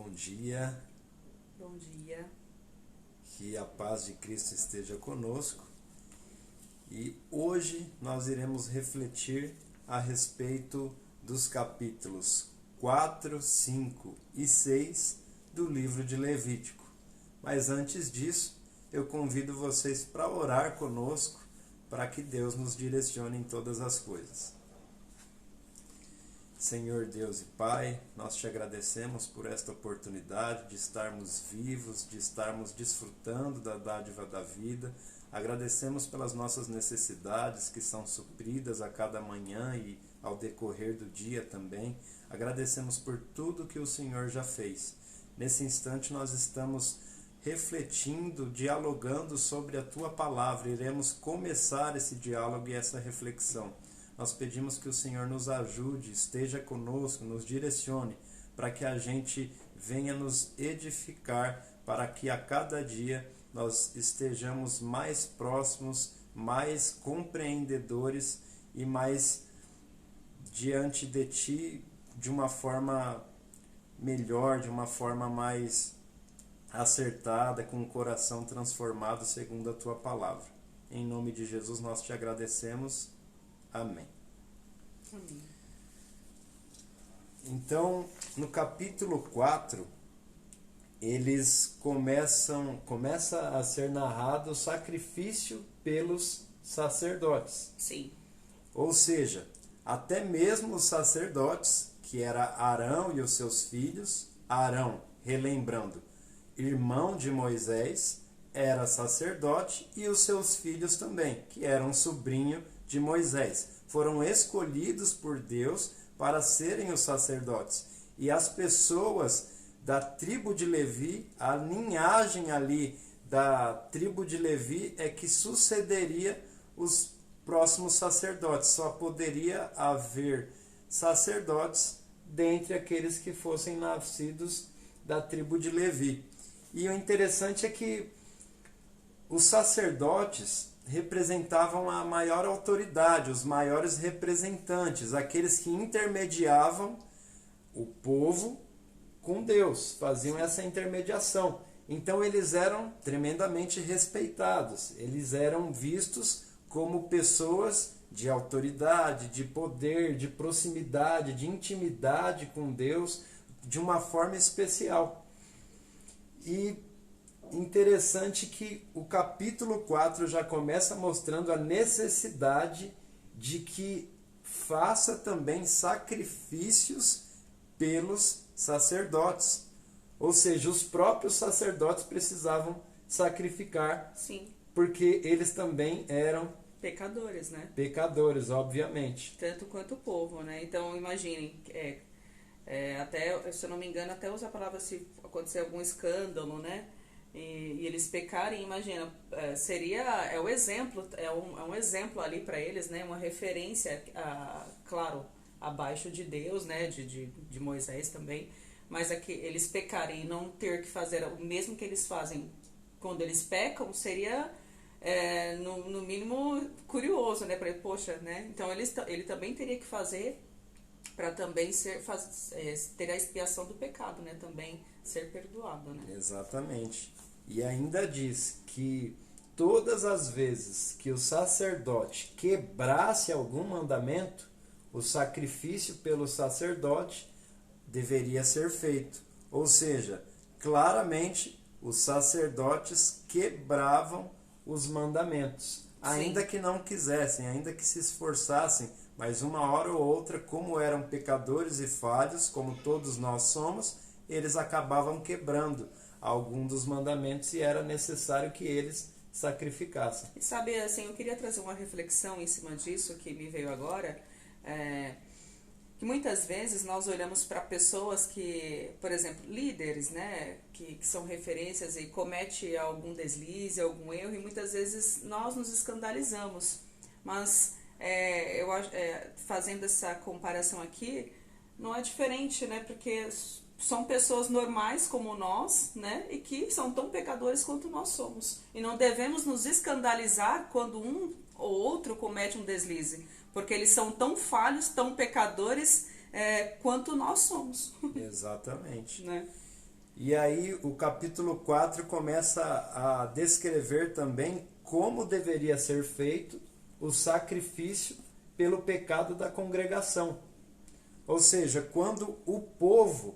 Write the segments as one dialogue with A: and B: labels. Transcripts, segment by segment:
A: Bom dia,
B: Bom dia.
A: que a paz de Cristo esteja conosco e hoje nós iremos refletir a respeito dos capítulos 4, 5 e 6 do livro de Levítico. Mas antes disso, eu convido vocês para orar conosco para que Deus nos direcione em todas as coisas. Senhor Deus e Pai, nós te agradecemos por esta oportunidade de estarmos vivos, de estarmos desfrutando da dádiva da vida. Agradecemos pelas nossas necessidades que são supridas a cada manhã e ao decorrer do dia também. Agradecemos por tudo que o Senhor já fez. Nesse instante nós estamos refletindo, dialogando sobre a Tua Palavra. Iremos começar esse diálogo e essa reflexão. Nós pedimos que o Senhor nos ajude, esteja conosco, nos direcione, para que a gente venha nos edificar, para que a cada dia nós estejamos mais próximos, mais compreendedores e mais diante de Ti de uma forma melhor, de uma forma mais acertada, com o coração transformado segundo a Tua Palavra. Em nome de Jesus nós te agradecemos. Amém.
B: Amém.
A: Então, no capítulo 4, começa a ser narrado o sacrifício pelos sacerdotes.
B: Sim.
A: Ou seja, até mesmo os sacerdotes, que era Arão e os seus filhos, Arão, relembrando, irmão de Moisés, era sacerdote, e os seus filhos também, que eram sobrinho de Moisés, foram escolhidos por Deus para serem os sacerdotes. E as pessoas da tribo de Levi, a linhagem ali da tribo de Levi é que sucederia os próximos sacerdotes. Só poderia haver sacerdotes dentre aqueles que fossem nascidos da tribo de Levi. E o interessante é que os sacerdotes representavam a maior autoridade, os maiores representantes, aqueles que intermediavam o povo com Deus, faziam essa intermediação. Então eles eram tremendamente respeitados, eles eram vistos como pessoas de autoridade, de poder, de proximidade, de intimidade com Deus, de uma forma especial. E interessante que o capítulo 4 já começa mostrando a necessidade de que faça também sacrifícios pelos sacerdotes. Ou seja, os próprios sacerdotes precisavam sacrificar.
B: Sim.
A: Porque eles também eram
B: Pecadores, né?
A: pecadores, obviamente.
B: Tanto quanto o povo, né? Então, imaginem, até, se eu não me engano, até usa a palavra se acontecer algum escândalo, né? E eles pecarem, imagina, é o exemplo, é um exemplo ali para eles, né? Uma referência, claro, abaixo de Deus, né? De Moisés também, mas aqui eles pecarem e não ter que fazer o mesmo que eles fazem quando eles pecam, seria no mínimo curioso, né? Para poxa, né? Então ele também teria que fazer para também ter a expiação do pecado, né? Também ser perdoado, né?
A: Exatamente. E ainda diz que todas as vezes que o sacerdote quebrasse algum mandamento, o sacrifício pelo sacerdote deveria ser feito. Ou seja, claramente os sacerdotes quebravam os mandamentos, ainda que não quisessem, ainda que se esforçassem, mas uma hora ou outra, como eram pecadores e falhos, como todos nós somos, eles acabavam quebrando algum dos mandamentos e era necessário que eles sacrificassem.
B: E sabe, assim, eu queria trazer uma reflexão em cima disso que me veio agora, que muitas vezes nós olhamos para pessoas que, por exemplo, líderes, né, que são referências e comete algum deslize, algum erro, e muitas vezes nós nos escandalizamos. Mas fazendo essa comparação aqui, não é diferente, né, porque são pessoas normais como nós, né, e que são tão pecadores quanto nós somos. E não devemos nos escandalizar quando um ou outro comete um deslize, porque eles são tão falhos, tão pecadores quanto nós somos.
A: Exatamente.
B: Né?
A: E aí o capítulo 4 começa a descrever também como deveria ser feito o sacrifício pelo pecado da congregação. Ou seja, quando o povo,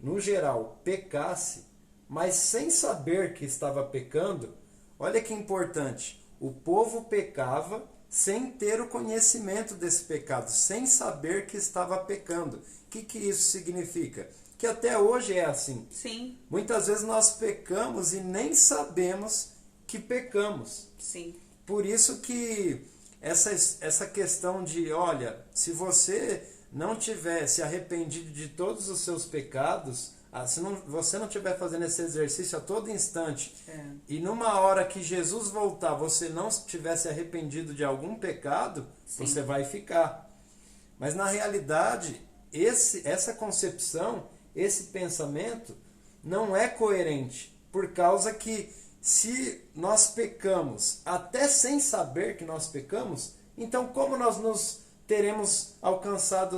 A: no geral, pecasse, mas sem saber que estava pecando, olha que importante, o povo pecava sem ter o conhecimento desse pecado, sem saber que estava pecando. O que isso significa? Que até hoje é assim.
B: Sim.
A: Muitas vezes nós pecamos e nem sabemos que pecamos.
B: Sim.
A: Por isso que essa questão de, olha, se você não tiver se arrependido de todos os seus pecados, se você não estiver fazendo esse exercício a todo instante, e numa hora que Jesus voltar, você não tivesse arrependido de algum pecado, sim, você vai ficar. Mas na realidade, essa concepção, esse pensamento, não é coerente, por causa que se nós pecamos até sem saber que nós pecamos, então como nós nos teremos alcançado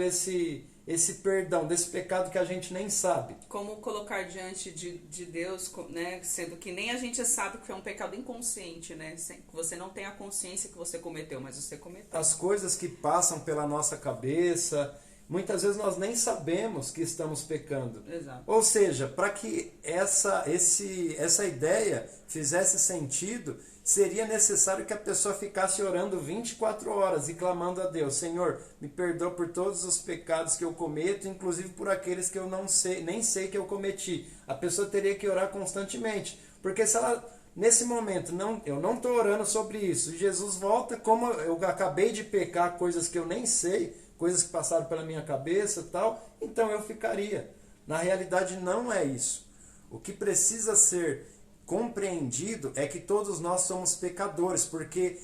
A: esse perdão desse pecado que a gente nem sabe?
B: Como colocar diante de Deus, né? Sendo que nem a gente sabe que é um pecado inconsciente, né? Você não tem a consciência que você cometeu, mas você cometeu.
A: As coisas que passam pela nossa cabeça, muitas vezes nós nem sabemos que estamos pecando.
B: Exato.
A: Ou seja, para que essa ideia fizesse sentido, seria necessário que a pessoa ficasse orando 24 horas e clamando a Deus: Senhor, me perdoa por todos os pecados que eu cometo, inclusive por aqueles que eu nem sei que eu cometi. A pessoa teria que orar constantemente, porque se ela, nesse momento, eu não estou orando sobre isso, e Jesus volta, como eu acabei de pecar coisas que eu nem sei, coisas que passaram pela minha cabeça e tal, então eu ficaria. Na realidade não é isso. O que precisa ser compreendido é que todos nós somos pecadores, porque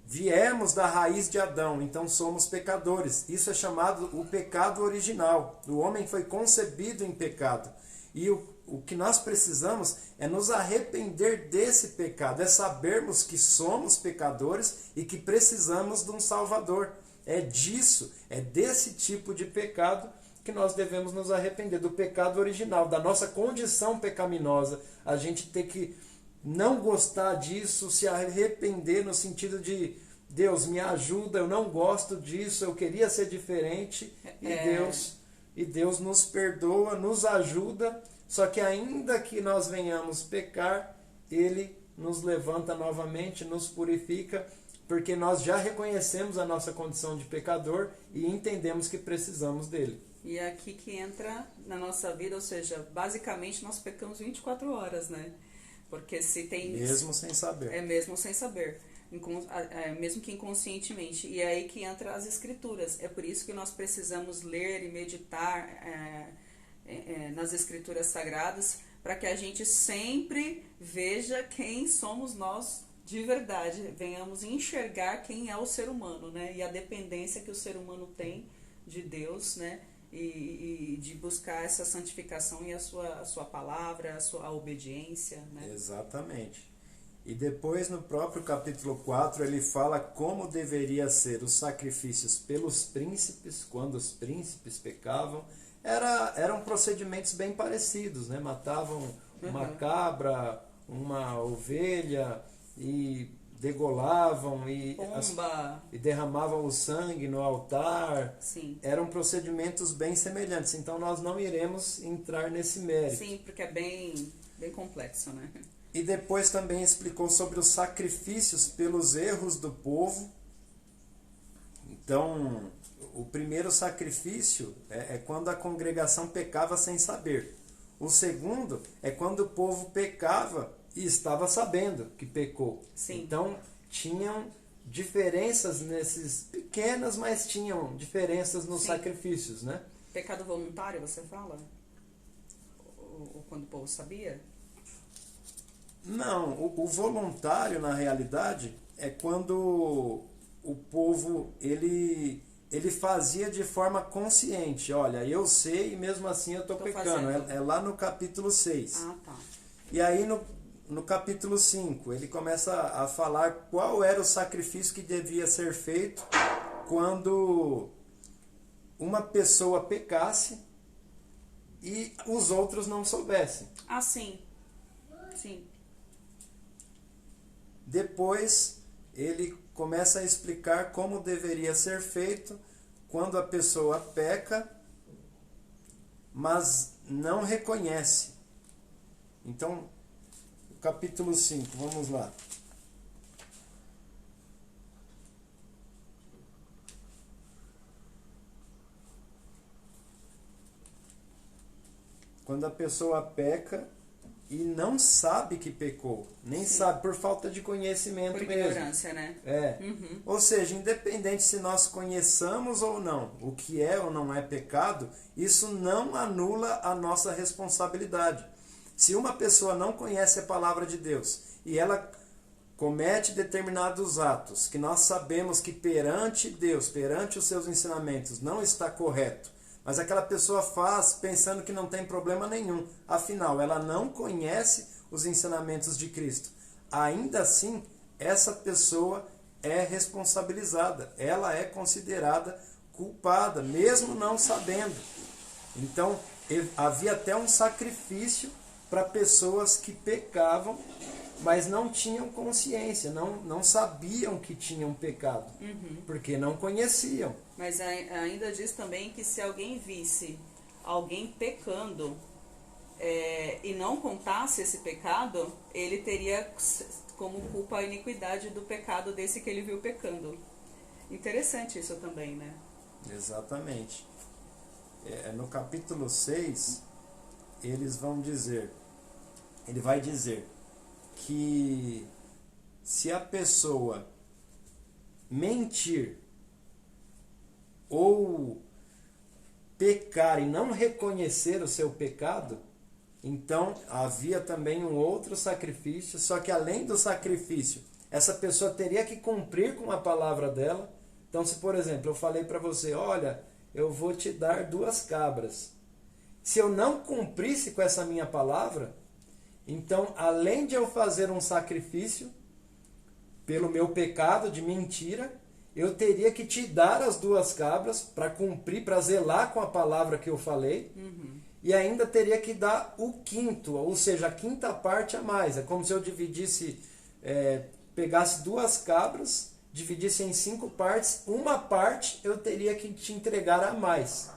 A: viemos da raiz de Adão, então somos pecadores. Isso é chamado o pecado original. O homem foi concebido em pecado. E o que nós precisamos é nos arrepender desse pecado, é sabermos que somos pecadores e que precisamos de um Salvador. É disso, é desse tipo de pecado que nós devemos nos arrepender, do pecado original, da nossa condição pecaminosa. A gente tem que não gostar disso, se arrepender no sentido de: Deus, me ajuda, eu não gosto disso, eu queria ser diferente, e Deus nos perdoa, nos ajuda, só que ainda que nós venhamos pecar, Ele nos levanta novamente, nos purifica, porque nós já reconhecemos a nossa condição de pecador e entendemos que precisamos dele.
B: E é aqui que entra na nossa vida, ou seja, basicamente nós pecamos 24 horas, né? Porque se tem...
A: Mesmo sem saber.
B: Mesmo sem saber. Mesmo que inconscientemente. E é aí que entra as escrituras. É por isso que nós precisamos ler e meditar nas escrituras sagradas, para que a gente sempre veja quem somos nós de verdade. Venhamos enxergar quem é o ser humano, né? E a dependência que o ser humano tem de Deus, né? E de buscar essa santificação e a sua palavra, a obediência, né?
A: Exatamente. E depois, no próprio capítulo 4, ele fala como deveria ser os sacrifícios pelos príncipes, quando os príncipes pecavam. Eram procedimentos bem parecidos, né? Matavam uma cabra, uma ovelha e degolavam e derramavam o sangue no altar.
B: Sim.
A: Eram procedimentos bem semelhantes. Então nós não iremos entrar nesse mérito.
B: Sim, porque é bem complexo, né?
A: E depois também explicou sobre os sacrifícios pelos erros do povo. Então, o primeiro sacrifício é quando a congregação pecava sem saber. O segundo é quando o povo pecava e estava sabendo que pecou.
B: Sim.
A: Então, tinham diferenças nesses pequenas, mas tinham diferenças nos sacrifícios, né?
B: Pecado voluntário, você fala? Ou quando o povo sabia?
A: Não, o voluntário, na realidade, é quando o povo ele fazia de forma consciente. Olha, eu sei e mesmo assim eu estou pecando. É lá no capítulo 6.
B: Ah, tá.
A: E aí no capítulo 5, ele começa a falar qual era o sacrifício que devia ser feito quando uma pessoa pecasse e os outros não soubessem.
B: Ah, sim. Sim.
A: Depois ele começa a explicar como deveria ser feito quando a pessoa peca, mas não reconhece. Então, capítulo 5, vamos lá. Quando a pessoa peca e não sabe que pecou, nem
B: Sim.
A: sabe, por falta de conhecimento
B: Por
A: mesmo.
B: ignorância, né?
A: É.
B: Uhum.
A: Ou seja, independente se nós conheçamos ou não o que é ou não é pecado, isso não anula a nossa responsabilidade. Se uma pessoa não conhece a palavra de Deus e ela comete determinados atos que nós sabemos que perante Deus, perante os seus ensinamentos, não está correto, mas aquela pessoa faz pensando que não tem problema nenhum, afinal, ela não conhece os ensinamentos de Cristo. Ainda assim, essa pessoa é responsabilizada, ela é considerada culpada, mesmo não sabendo. Então, havia até um sacrifício para pessoas que pecavam, mas não tinham consciência, não sabiam que tinham pecado, porque não conheciam.
B: Mas ainda diz também que se alguém visse alguém pecando e não contasse esse pecado, ele teria como culpa a iniquidade do pecado desse que ele viu pecando. Interessante isso também, né?
A: Exatamente. No capítulo 6, ele vai dizer que se a pessoa mentir ou pecar e não reconhecer o seu pecado, então havia também um outro sacrifício, só que além do sacrifício, essa pessoa teria que cumprir com a palavra dela. Então, se por exemplo eu falei para você, olha, eu vou te dar 2 cabras. Se eu não cumprisse com essa minha palavra, então, além de eu fazer um sacrifício pelo meu pecado de mentira, eu teria que te dar as 2 cabras para cumprir, para zelar com a palavra que eu falei, e ainda teria que dar o quinto, ou seja, a quinta parte a mais. É como se eu dividisse, pegasse 2 cabras, dividisse em 5 partes, uma parte eu teria que te entregar a mais.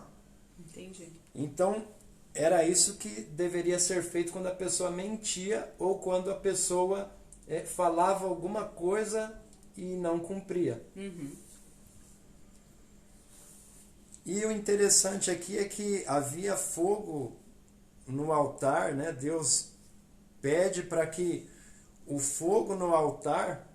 B: Entendi.
A: Então, era isso que deveria ser feito quando a pessoa mentia ou quando a pessoa falava alguma coisa e não cumpria. E o interessante aqui é que havia fogo no altar, né? Deus pede para que o fogo no altar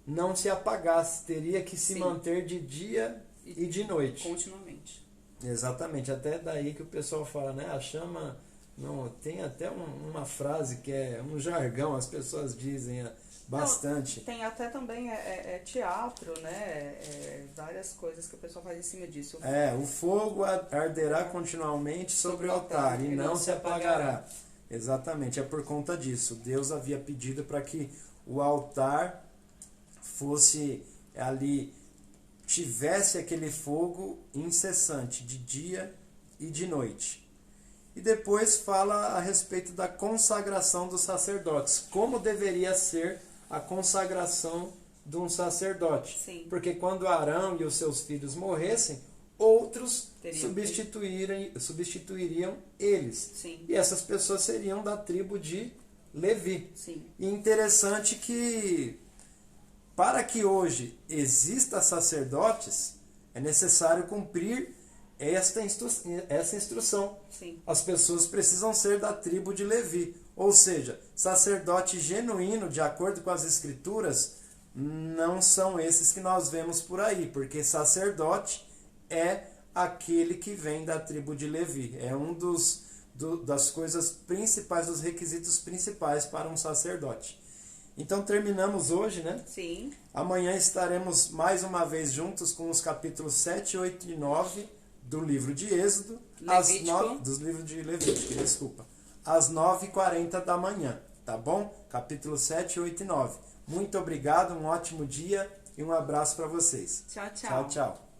A: não se apagasse, teria que se manter de dia e de noite.
B: Continuamente.
A: Exatamente, até daí que o pessoal fala, né? A chama, não, tem até uma frase que é um jargão, as pessoas dizem bastante.
B: Não, tem até também teatro, né? Várias coisas que o pessoal faz em cima disso.
A: O fogo arderá continuamente sobre o altar e não se apagará. Exatamente, é por conta disso. Deus havia pedido para que o altar fosse ali, tivesse aquele fogo incessante, de dia e de noite. E depois fala a respeito da consagração dos sacerdotes. Como deveria ser a consagração de um sacerdote?
B: Sim.
A: Porque quando Arão e os seus filhos morressem, outros substituiriam eles.
B: Sim.
A: E essas pessoas seriam da tribo de Levi.
B: Sim.
A: E interessante que para que hoje exista sacerdotes, é necessário cumprir essa instrução.
B: Sim.
A: As pessoas precisam ser da tribo de Levi. Ou seja, sacerdote genuíno, de acordo com as Escrituras, não são esses que nós vemos por aí, porque sacerdote é aquele que vem da tribo de Levi. É um das coisas principais, dos requisitos principais para um sacerdote. Então terminamos hoje, né?
B: Sim.
A: Amanhã estaremos mais uma vez juntos com os capítulos 7, 8 e 9 do livro de Êxodo, dos livros de Levítico, desculpa, às 9h40 da manhã, tá bom? Capítulo 7, 8 e 9. Muito obrigado, um ótimo dia e um abraço para vocês.
B: Tchau, tchau.
A: Tchau, tchau.